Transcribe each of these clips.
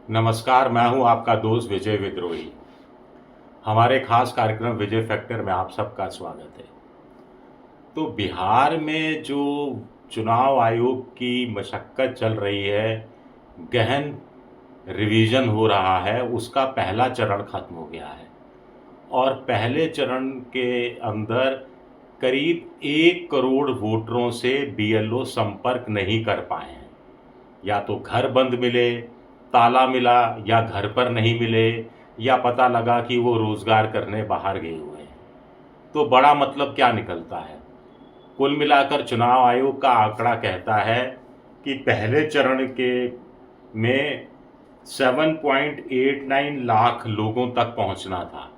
नमस्कार, मैं हूं आपका दोस्त विजय विद्रोही। हमारे खास कार्यक्रम विजय फैक्टर में आप सबका स्वागत है। तो बिहार में जो चुनाव आयोग की मशक्कत चल रही है, गहन रिवीजन हो रहा है, उसका पहला चरण खत्म हो गया है और पहले चरण के अंदर करीब 1 करोड़ वोटरों से बीएलओ संपर्क नहीं कर पाए हैं। या तो घर बंद मिले, ताला मिला, या घर पर नहीं मिले, या पता लगा कि वो रोजगार करने बाहर गए हुए हैं। तो बड़ा मतलब क्या निकलता है? कुल मिलाकर चुनाव आयोग का आंकड़ा कहता है कि पहले चरण के में 7.89 लाख लोगों तक पहुंचना था।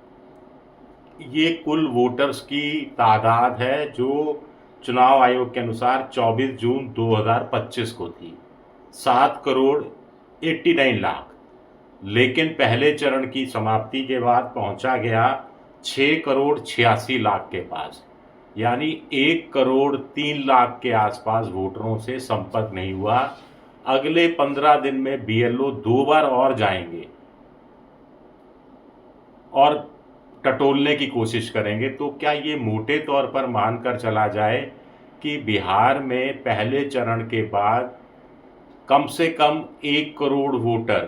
ये कुल वोटर्स की तादाद है जो चुनाव आयोग के अनुसार 24 जून 2025 को थी, 7 करोड़ 89 लाख। लेकिन पहले चरण की समाप्ति के बाद पहुंचा गया 6 करोड़ 86 लाख के पास, यानी 1 करोड़ 3 लाख के आसपास वोटरों से संपर्क नहीं हुआ। अगले 15 दिन में बीएलओ 2 बार और जाएंगे और टटोलने की कोशिश करेंगे। तो क्या ये मोटे तौर पर मानकर चला जाए कि बिहार में पहले चरण के बाद कम से कम 1 करोड़ वोटर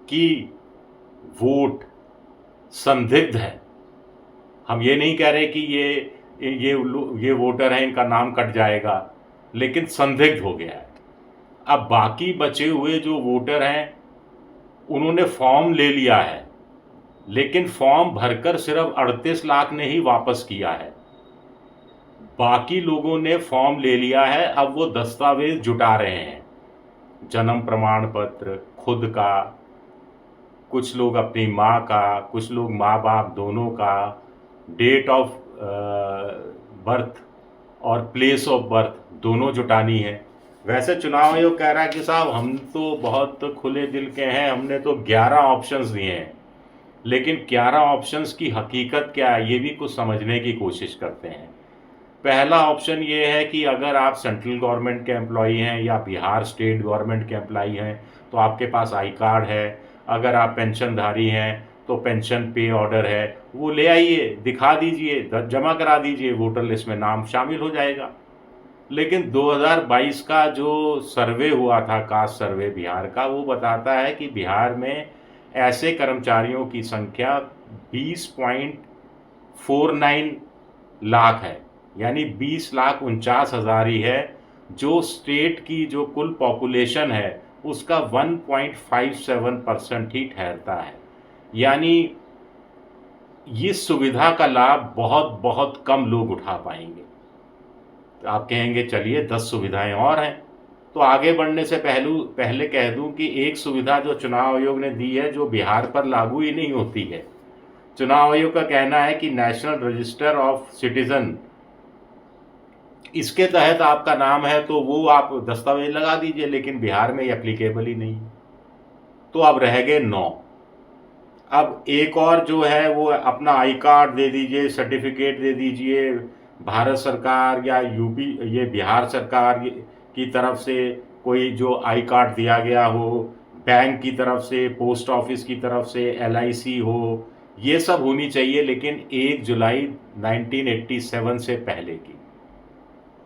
की वोट संदिग्ध है? हम ये नहीं कह रहे कि ये वोटर हैं, इनका नाम कट जाएगा, लेकिन संदिग्ध हो गया है। अब बाकी बचे हुए जो वोटर हैं उन्होंने फॉर्म ले लिया है, लेकिन फॉर्म भरकर सिर्फ 38 लाख ने ही वापस किया है। बाकी लोगों ने फॉर्म ले लिया है, अब वो दस्तावेज जुटा रहे हैं, जन्म प्रमाण पत्र खुद का, कुछ लोग अपनी माँ का, कुछ लोग माँ बाप दोनों का, डेट ऑफ बर्थ और प्लेस ऑफ बर्थ दोनों जुटानी है। वैसे चुनाव आयोग कह रहा है कि साहब हम तो बहुत खुले दिल के हैं, हमने तो 11 ऑप्शंस दिए हैं। लेकिन 11 ऑप्शंस की हकीकत क्या है, ये भी कुछ समझने की कोशिश करते हैं। पहला ऑप्शन ये है कि अगर आप सेंट्रल गवर्नमेंट के एम्प्लॉई हैं या बिहार स्टेट गवर्नमेंट के एम्प्लॉई हैं तो आपके पास आई कार्ड है। अगर आप पेंशनधारी हैं तो पेंशन पे ऑर्डर है, वो ले आइए, दिखा दीजिए, जमा करा दीजिए, वोटर लिस्ट में नाम शामिल हो जाएगा। लेकिन 2022 का जो सर्वे हुआ था, कास्ट सर्वे बिहार का, वो बताता है कि बिहार में ऐसे कर्मचारियों की संख्या 20.49 लाख है, यानी 20,49,000 ही है, जो स्टेट की जो कुल पॉपुलेशन है उसका 1.57% ही ठहरता है। यानी इस सुविधा का लाभ बहुत बहुत कम लोग उठा पाएंगे। तो आप कहेंगे चलिए 10 सुविधाएं और हैं। तो आगे बढ़ने से पहले कह दूं कि एक सुविधा जो चुनाव आयोग ने दी है, जो बिहार पर लागू ही नहीं होती है। चुनाव आयोग का कहना है कि नेशनल रजिस्टर ऑफ सिटीजन, इसके तहत आपका नाम है तो वो आप दस्तावेज लगा दीजिए, लेकिन बिहार में एप्लीकेबल ही नहीं। तो अब रह गए 9। अब एक और जो है वो अपना आई कार्ड दे दीजिए, सर्टिफिकेट दे दीजिए, भारत सरकार या यूपी, ये बिहार सरकार की तरफ से कोई जो आई कार्ड दिया गया हो, बैंक की तरफ से, पोस्ट ऑफिस की तरफ से, एलआईसी हो, ये सब होनी चाहिए, लेकिन 1 जुलाई 1987 से पहले की।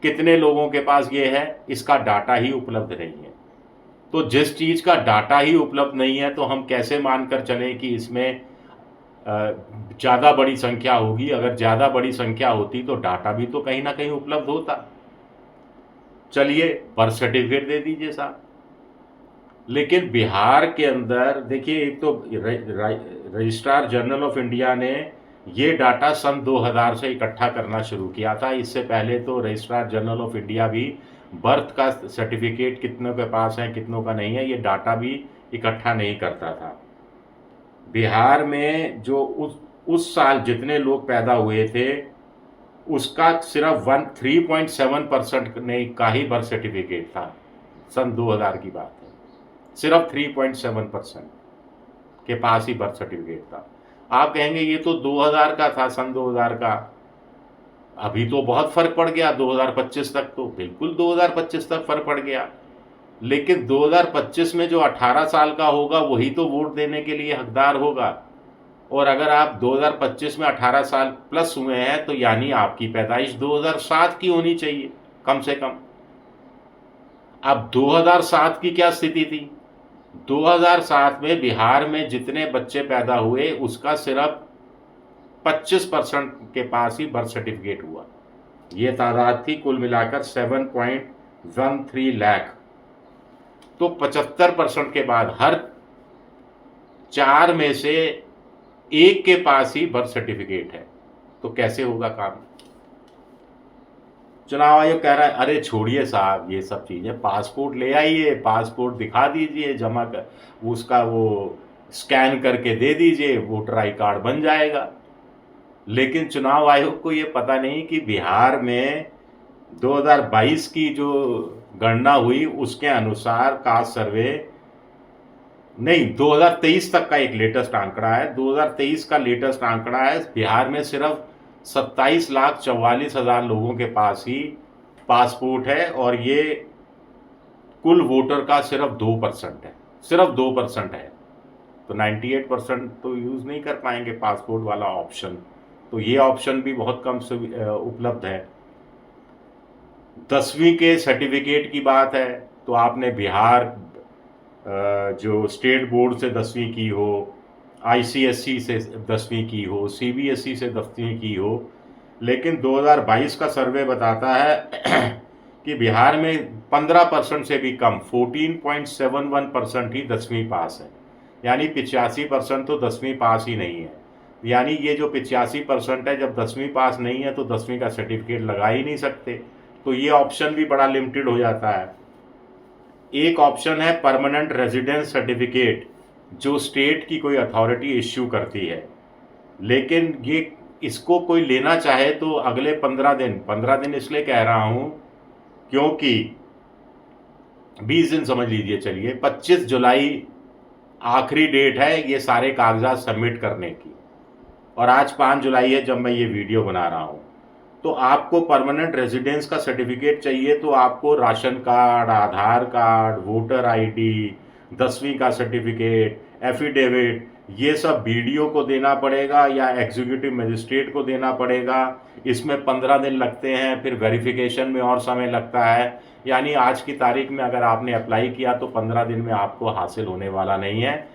कितने लोगों के पास ये है, इसका डाटा ही उपलब्ध नहीं है। तो जिस चीज़ का डाटा ही उपलब्ध नहीं है तो हम कैसे मानकर चलें कि इसमें ज़्यादा बड़ी संख्या होगी? अगर ज़्यादा बड़ी संख्या होती तो डाटा भी तो कहीं ना कहीं उपलब्ध होता। चलिए बर्थ सर्टिफिकेट दे दीजिए साहब। लेकिन बिहार के अंदर देखिए, एक तो रजिस्ट्रार जनरल ऑफ इंडिया ने ये डाटा सन 2000 से इकट्ठा करना शुरू किया था। इससे पहले तो रजिस्ट्रार जनरल ऑफ इंडिया भी बर्थ का सर्टिफिकेट कितनों के पास है, कितनों का नहीं है, ये डाटा भी इकट्ठा नहीं करता था। बिहार में जो उस साल जितने लोग पैदा हुए थे उसका सिर्फ 3.7% का ही बर्थ सर्टिफिकेट था। सन 2000 की बात है, सिर्फ 3.7% के पास ही बर्थ सर्टिफिकेट था। आप कहेंगे ये तो 2000 का था, सन 2000 का, अभी तो बहुत फर्क पड़ गया 2025 तक। तो बिल्कुल 2025 तक फर्क पड़ गया। लेकिन 2025 में जो 18 साल का होगा वही तो वोट देने के लिए हकदार होगा। और अगर आप 2025 में 18 साल प्लस हुए हैं तो यानी आपकी पैदाइश 2007 की होनी चाहिए कम से कम। अब 2007 की क्या स्थिति थी? 2007 में बिहार में जितने बच्चे पैदा हुए उसका सिर्फ 25% के पास ही बर्थ सर्टिफिकेट हुआ। ये तादाद थी कुल मिलाकर 7.13 लाख। तो 75% के बाद हर 4 में से 1 के पास ही बर्थ सर्टिफिकेट है। तो कैसे होगा काम? चुनाव आयोग कह रहा है अरे छोड़िए साहब ये सब चीज़ें, पासपोर्ट ले आइए, पासपोर्ट दिखा दीजिए, जमा कर उसका वो स्कैन करके दे दीजिए, वोटर आई कार्ड बन जाएगा। लेकिन चुनाव आयोग को ये पता नहीं कि बिहार में 2022 की जो गणना हुई उसके अनुसार कास्ट सर्वे नहीं, 2023 तक का एक लेटेस्ट आंकड़ा है। 2023 का लेटेस्ट आंकड़ा है, बिहार में सिर्फ 27,44,000 लोगों के पास ही पासपोर्ट है और ये कुल वोटर का सिर्फ 2% है, सिर्फ 2% है। तो 98% तो यूज़ नहीं कर पाएंगे पासपोर्ट वाला ऑप्शन। तो ये ऑप्शन भी बहुत कम से उपलब्ध है। 10वीं के सर्टिफिकेट की बात है तो आपने बिहार जो स्टेट बोर्ड से 10वीं की हो, ICSE से 10वीं की हो, CBSE से 10वीं की हो, लेकिन 2022 का सर्वे बताता है कि बिहार में 15% से भी कम 14.71% ही 10वीं पास है। यानी 85% तो 10वीं पास ही नहीं है। यानी ये जो 85% है, जब 10वीं पास नहीं है तो 10वीं का सर्टिफिकेट लगा ही नहीं सकते। तो ये ऑप्शन भी बड़ा लिमिटेड हो जाता है। एक ऑप्शन है परमानेंट रेजिडेंस सर्टिफिकेट, जो स्टेट की कोई अथॉरिटी इश्यू करती है, लेकिन ये इसको कोई लेना चाहे तो अगले 15 दिन इसलिए कह रहा हूँ क्योंकि 20 दिन समझ लीजिए, चलिए 25 जुलाई आखिरी डेट है ये सारे कागजात सबमिट करने की, और आज 5 जुलाई है जब मैं ये वीडियो बना रहा हूँ। तो आपको परमानेंट रेजिडेंस का सर्टिफिकेट चाहिए तो आपको राशन कार्ड, आधार कार्ड, वोटर आईडी, 10वीं का सर्टिफिकेट, एफिडेविट, ये सब बीडीओ को देना पड़ेगा या एग्जीक्यूटिव मजिस्ट्रेट को देना पड़ेगा। इसमें 15 दिन लगते हैं, फिर वेरिफिकेशन में और समय लगता है। यानी आज की तारीख में अगर आपने अप्लाई किया तो 15 दिन में आपको हासिल होने वाला नहीं है,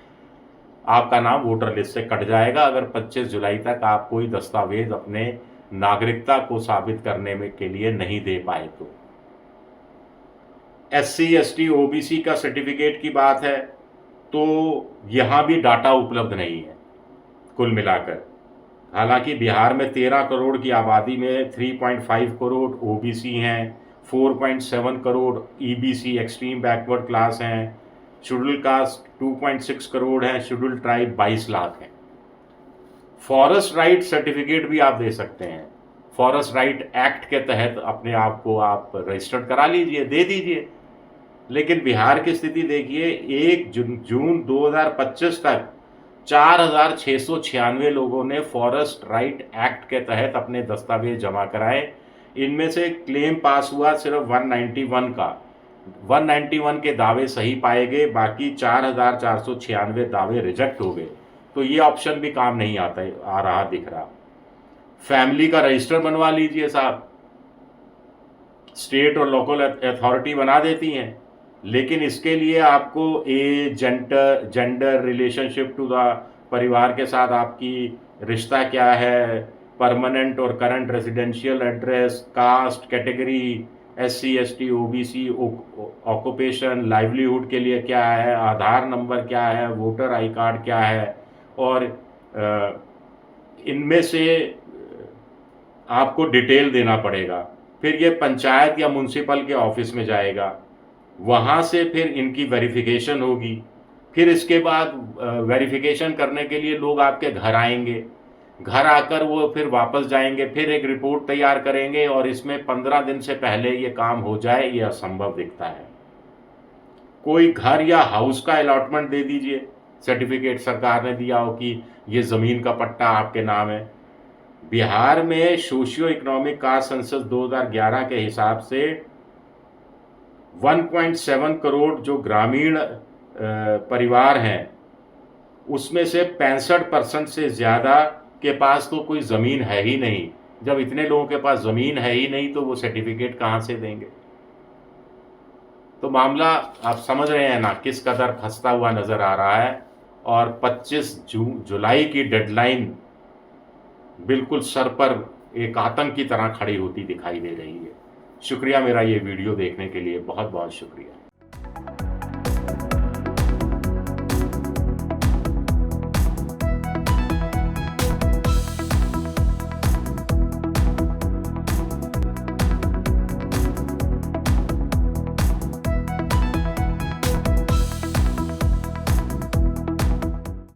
आपका नाम वोटर लिस्ट से कट जाएगा अगर 25 जुलाई तक आप कोई दस्तावेज अपने नागरिकता को साबित करने में के लिए नहीं दे पाए। तो SC ST OBC का सर्टिफिकेट की बात है तो यहाँ भी डाटा उपलब्ध नहीं है कुल मिलाकर। हालांकि बिहार में 13 करोड़ की आबादी में 3.5 करोड़ OBC हैं, 4.7 crore EBC extreme backward class हैं, शेड्यूल कास्ट 2.6 करोड़ हैं, शेड्यूल ट्राइब 22 लाख हैं। फॉरेस्ट राइट सर्टिफिकेट भी आप दे सकते हैं, फॉरेस्ट राइट एक्ट के तहत अपने आप को आप रजिस्टर्ड करा लीजिए, दे दीजिए। लेकिन बिहार की स्थिति देखिए, 1 जून 2025 तक 4,696 लोगों ने फॉरेस्ट राइट एक्ट के तहत अपने दस्तावेज जमा कराए। इनमें से क्लेम पास हुआ सिर्फ 191 का, 191 के दावे सही पाए गए, बाकी 4,496 दावे रिजेक्ट हो गए। तो ये ऑप्शन भी काम नहीं आ रहा दिख रहा। फैमिली का रजिस्टर बनवा लीजिए साहब, स्टेट और लोकल अथॉरिटी बना देती हैं, लेकिन इसके लिए आपको age, gender, relationship to the परिवार के साथ आपकी रिश्ता क्या है, परमानेंट और current residential address, caste category, SC ST OBC, occupation, livelihood के लिए क्या है, आधार नंबर क्या है, वोटर आई कार्ड क्या है, और इनमें से आपको डिटेल देना पड़ेगा। फिर ये पंचायत या म्यूनसिपल के ऑफिस में जाएगा, वहाँ से फिर इनकी वेरिफिकेशन होगी। फिर इसके बाद वेरिफिकेशन करने के लिए लोग आपके घर आएंगे, घर आकर वो फिर वापस जाएंगे, फिर एक रिपोर्ट तैयार करेंगे, और इसमें 15 दिन से पहले ये काम हो जाए ये असंभव दिखता है। कोई घर या हाउस का अलॉटमेंट दे दीजिए, सर्टिफिकेट सरकार ने दिया हो कि ये ज़मीन का पट्टा आपके नाम है। बिहार में सोशियो इकोनॉमिक कास्ट सेंसस 2011 के हिसाब से 1.7 करोड़ जो ग्रामीण परिवार हैं, उसमें से 65% से ज़्यादा के पास तो कोई ज़मीन है ही नहीं। जब इतने लोगों के पास ज़मीन है ही नहीं तो वो सर्टिफिकेट कहाँ से देंगे? तो मामला आप समझ रहे हैं ना किस कदर खस्ता हुआ नज़र आ रहा है। और 25 जुलाई की डेडलाइन बिल्कुल सर पर एक आतंक की तरह खड़ी होती दिखाई दे रही है। शुक्रिया मेरा ये वीडियो देखने के लिए, बहुत बहुत शुक्रिया।